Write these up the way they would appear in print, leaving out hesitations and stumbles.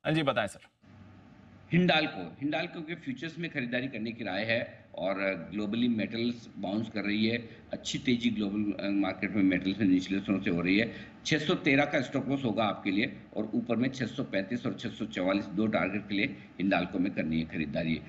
हाँ जी, बताएं सर। हिंडाल्को के फ्यूचर्स में खरीदारी करने की राय है। और ग्लोबली मेटल्स बाउंस कर रही है। अच्छी तेजी ग्लोबल मार्केट में मेटल्स में निचले स्तरों से हो रही है। 613 का स्टॉप लॉस होगा आपके लिए, और ऊपर में 635 और 644 दो टारगेट के लिए हिंडाल्को में करनी है खरीदारी।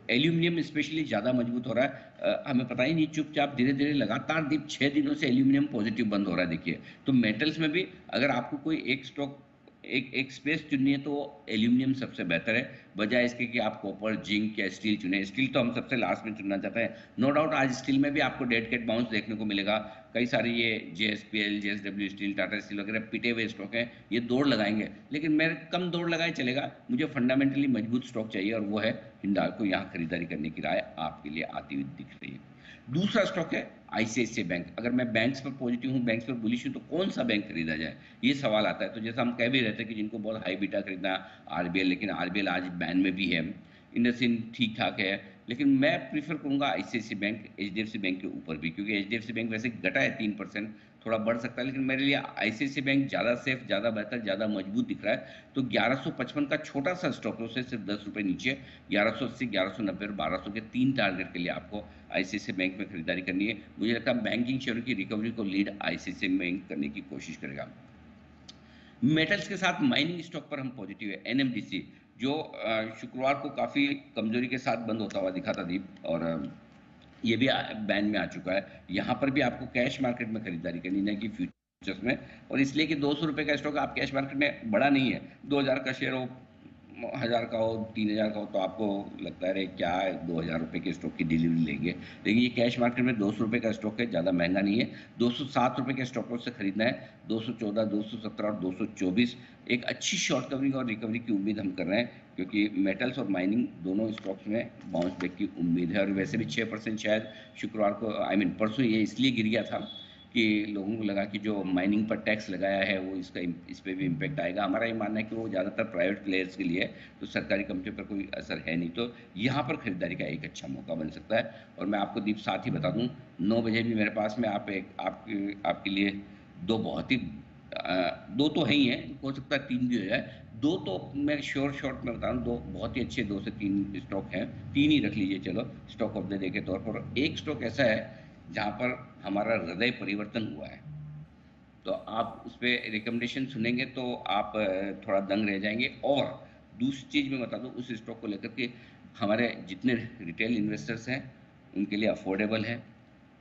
एल्यूमिनियम स्पेशली ज़्यादा मजबूत हो रहा है। हमें पता ही नहीं, चुपचाप धीरे धीरे लगातार दीप 6 दिनों से एल्यूमिनियम पॉजिटिव बंद हो रहा है। देखिए, तो मेटल्स में भी अगर आपको कोई एक स्टॉक एक एक स्पेस चुननी है तो एल्यूमिनियम सबसे बेहतर है, बजाय इसके कि आप कॉपर, जिंक या स्टील चुने। स्टील तो हम सबसे लास्ट में चुनना चाहते हैं। नो डाउट आज स्टील में भी आपको डेड कैट बाउंस देखने को मिलेगा। कई सारी ये JSPL, JSW steel, Tata steel वगैरह पिटे हुए स्टॉक हैं, ये दौड़ लगाएंगे। लेकिन मैं कम दौड़ लगाए चलेगा, मुझे फंडामेंटली मजबूत स्टॉक चाहिए, और वो है हिंडाल्को। यहाँ खरीदारी करने की राय आपके लिए आती हुई दिख रही है। दूसरा स्टॉक है आईसीआईसीआई बैंक। अगर मैं बैंक्स पर पॉजिटिव हूँ, बैंक्स पर बुलिश हूँ, तो कौन सा बैंक खरीदा जाए, ये सवाल आता है। तो जैसा हम कह भी रहते हैं कि जिनको बहुत हाई बीटा खरीदना आरबीएल, लेकिन आरबीएल आज बैन में भी है। इंडसइंड ठीक ठाक है, लेकिन मैं प्रीफर करूंगा आईसीआईसीआई बैंक एचडीएफसी बैंक के ऊपर भी, क्योंकि एचडीएफसी बैंक वैसे घटा है 3%, थोड़ा बढ़ सकता है, लेकिन मेरे लिए आईसीआईसीआई बैंक ज़्यादा सेफ, ज़्यादा बेहतर, ज़्यादा मजबूत दिख रहा है। तो 1155 का छोटा सा स्टॉप लॉस है, सिर्फ 10 रुपये नीचे। 1180, 1190 और 1200 के तीन टारगेट के लिए आपको आईसीआईसीआई बैंक में खरीदारी करनी है। मुझे लगता है बैंकिंग शेयर की रिकवरी को लीड आईसीआईसीआई बैंक करने की कोशिश करेगा। मेटल्स के साथ माइनिंग स्टॉक पर हम पॉजिटिव है। एनएमडीसी जो शुक्रवार को काफ़ी कमजोरी के साथ बंद होता हुआ दिखा था दीप, और ये भी बैन में आ चुका है। यहाँ पर भी आपको कैश मार्केट में खरीदारी करनी है कि फ्यूचर्स में, और इसलिए कि 200 रुपये का स्टॉक आप कैश मार्केट में बड़ा नहीं है। 2000 का शेयर हो, 1000 का हो, 3000 का हो, तो आपको लगता है क्या है, 2000 रुपये के स्टॉक की डिलीवरी लेंगे। लेकिन ये कैश मार्केट में 200 रुपये का स्टॉक है, ज़्यादा महंगा नहीं है। 207 रुपये के स्टॉक लॉस से खरीदना है। 214, 217 और 224 एक अच्छी शॉर्ट कवरिंग और रिकवरी की उम्मीद हम कर रहे हैं, क्योंकि मेटल्स और माइनिंग दोनों स्टॉक्स में बाउंस बैक की उम्मीद है। और वैसे भी 6% शायद शुक्रवार को, परसों ये इसलिए गिर गया था कि लोगों को लगा कि जो माइनिंग पर टैक्स लगाया है वो इस पे भी इम्पैक्ट आएगा। हमारा ये मानना है कि वो ज़्यादातर प्राइवेट प्लेयर्स के लिए है, तो सरकारी कंपनियों पर कोई असर है नहीं। तो यहाँ पर खरीदारी का एक अच्छा मौका बन सकता है। और मैं आपको दीप साथ ही बता दूँ, 9 बजे भी मेरे पास में आपके लिए दो बहुत ही दो तो है ही हैं, हो सकता है तीन भी हो जाए। दो तो मैं शॉर्ट में बता रहा हूँ, दो बहुत ही अच्छे 2 से 3 स्टॉक हैं। तीन ही रख लीजिए चलो, स्टॉक ऑफ द डे के तौर पर। एक स्टॉक ऐसा है जहाँ पर हमारा हृदय परिवर्तन हुआ है, तो आप उस पर रिकमेंडेशन सुनेंगे तो आप थोड़ा दंग रह जाएंगे। और दूसरी चीज़ मैं बता दूं उस स्टॉक को लेकर के, हमारे जितने रिटेल इन्वेस्टर्स हैं उनके लिए अफोर्डेबल है।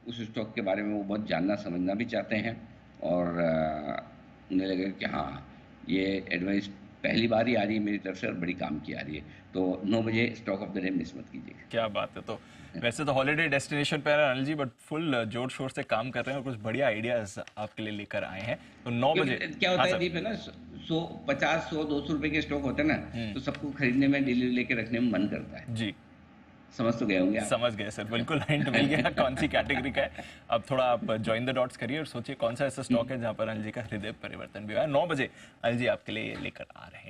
उस स्टॉक के बारे में वो बहुत जानना समझना भी चाहते हैं, और उन्हें लगेगा कि हाँ, ये एडवाइस पहली बार ही आ रही है मेरी तरफ से और बड़ी काम की आ रही है। तो 9 बजे stock of the day miss मत कीजिएगा। क्या बात है। तो वैसे तो हॉलीडे डेस्टिनेशन पे है अनिल जी, बट फुल जोर शोर से काम कर रहे हैं और कुछ बढ़िया आइडियाज आपके लिए लेकर आए हैं। तो 9 बजे। क्योंकि क्या होता हाँ है सर। दीप, है ना, 100, 50, 100, 200 रुपए के स्टॉक होते हैं ना, हम्म। तो सबको खरीदने में, डिलीवरी लेके रखने में मन करता है। जी। समझ तो गए होंगे समझ गए सर, बिल्कुल हिंट मिल गया कौन सी कैटेगरी का है। अब थोड़ा आप ज्वाइन द डॉट्स करिए और सोचिए कौन सा ऐसा स्टॉक आप। है जहां पर अनिल जी का हृदय परिवर्तन भी हुआ है। 9 बजे अनिल जी आपके लिए लेकर आ रहे हैं।